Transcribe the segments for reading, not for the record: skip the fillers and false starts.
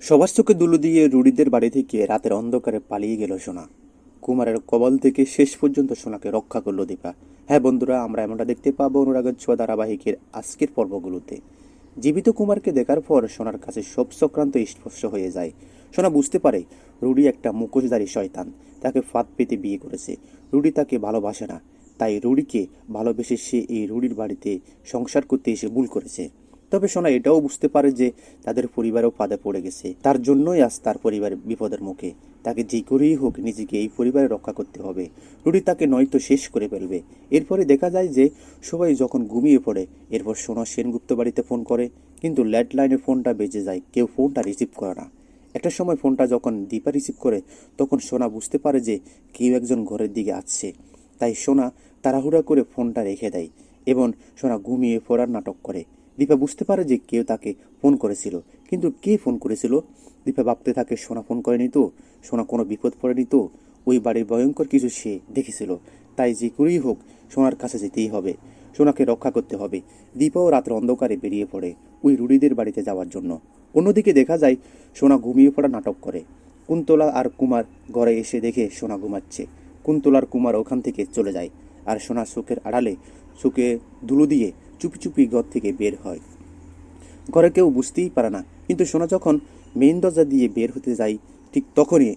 সবার চোখে ধুলো দিয়ে রুডিদের বাড়ি থেকে রাতের অন্ধকারে পালিয়ে গেল সোনা। কুমারের কবল থেকে শেষ পর্যন্ত সোনাকে রক্ষা করলো দীপা। হ্যাঁ বন্ধুরা, আমরা এমনটা দেখতে পাবো অনুরাগের ছোঁয়া ধারাবাহিকের আজকের পর্বগুলোতে। জীবিত কুমারকে দেখার পর সোনার কাছে সব চক্রান্ত স্পষ্ট হয়ে যায়। সোনা বুঝতে পারে রুডি একটা মুখোশধারী শয়তান, তাকে ফাঁদ পেতে বিয়ে করেছে। রুডি তাকে ভালোবাসে না, তাই রুডিকে ভালোবেসে সে এই রুডির বাড়িতে সংসার করতে এসে ভুল করেছে। তবে সোনা এটাও বুঝতে পারে যে তাদের পরিবারও ফাঁদে পড়ে গেছে, তার জন্যই আজ তার পরিবার বিপদের মুখে। তাকে যে করেই হোক নিজেকে এই পরিবারে রক্ষা করতে হবে। রুডি তাকে নয়তো শেষ করে ফেলবে। এরপরে দেখা যায় যে সবাই যখন ঘুমিয়ে পড়ে, এরপর সোনা সেনগুপ্ত বাড়িতে ফোন করে, কিন্তু ল্যান্ডলাইনের ফোনটা বেজে যায়, কেউ ফোনটা রিসিভ করে না। একটা সময় ফোনটা যখন দীপা রিসিভ করে, তখন সোনা বুঝতে পারে যে কেউ একজন ঘরের দিকে আসছে। তাই সোনা তাড়াহুড়া করে ফোনটা রেখে দেয় এবং সোনা ঘুমিয়ে পড়ার নাটক করে। দীপা বুঝতে পারে যে কেউ তাকে ফোন করেছিল, কিন্তু কে ফোন করেছিল? দীপা ভাবতে থাকে সোনা ফোন করেনি তো, সোনা কোনো বিপদ পড়েনি তো, ওই বাড়ির ভয়ঙ্কর কিছু সে দেখেছিল। তাই যে করেই হোক সোনার কাছে যেতেই হবে, সোনাকে রক্ষা করতে হবে। দীপাও রাতের অন্ধকারে বেরিয়ে পড়ে ওই রুডিদের বাড়িতে যাওয়ার জন্য। অন্যদিকে দেখা যায় সোনা ঘুমিয়ে পড়া নাটক করে। কুন্তলা আর কুমার ঘরে এসে দেখে সোনা ঘুমাচ্ছে। কুন্তলার কুমার ওখান থেকে চলে যায়, আর সোনা চোখের আড়ালে চোখে ধুলো দিয়ে চুপি চুপি ঘর থেকে বের হয়। ঘরে কেউ বুঝতেই পারে না, কিন্তু সোনা যখন মেইন দরজা দিয়ে বের হতে যায়, ঠিক তখনই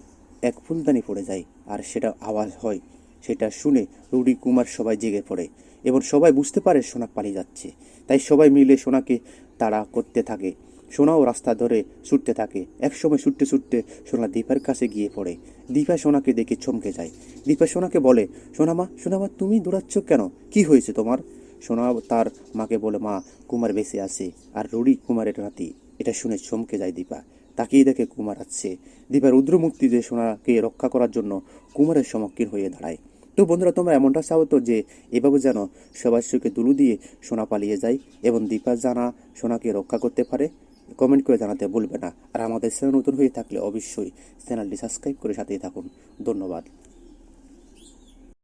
এক ফুলদানি পড়ে যায়, আর সেটা আওয়াজ হয়। সেটা শুনে রুডি কুমার সবাই জেগে পড়ে এবং সবাই বুঝতে পারে সোনা পালিয়ে যাচ্ছে। তাই সবাই মিলে সোনাকে তাড়া করতে থাকে। সোনাও রাস্তা ধরে ছুটতে থাকে। একসময় ছুটতে ছুটতে সোনা দীপার কাছে গিয়ে পড়ে। দীপা সোনাকে দেখে চমকে যায়। দীপা সোনাকে বলে, সোনামা, সোনামা, তুমি দৌড়াচ্ছ কেন? কি হয়েছে তোমার? সোনা তার মাকে বলে, মা, কুমার বেঁচে আছে আর রুডি কুমারের নাতি। এটা শুনে চমকে যায় দীপা। তাকিয়ে দেখে কুমার আসছে। দীপা রুদ্রমূর্তি দিয়ে সোনাকে রক্ষা করার জন্য কুমারের সম্মুখীন হয়ে দাঁড়ায়। তো বন্ধুরা, তোমরা এমনটা চাও তো যে এভাবে যেন সবার চোখে দুলু দিয়ে সোনা পালিয়ে যায় এবং দীপা জানা সোনাকে রক্ষা করতে পারে? কমেন্ট করে জানাতে ভুলবে না। আর আমাদের চ্যানেল নতুন হয়ে থাকলে অবশ্যই চ্যানেলটি সাবস্ক্রাইব করে সাথেই থাকুন। ধন্যবাদ।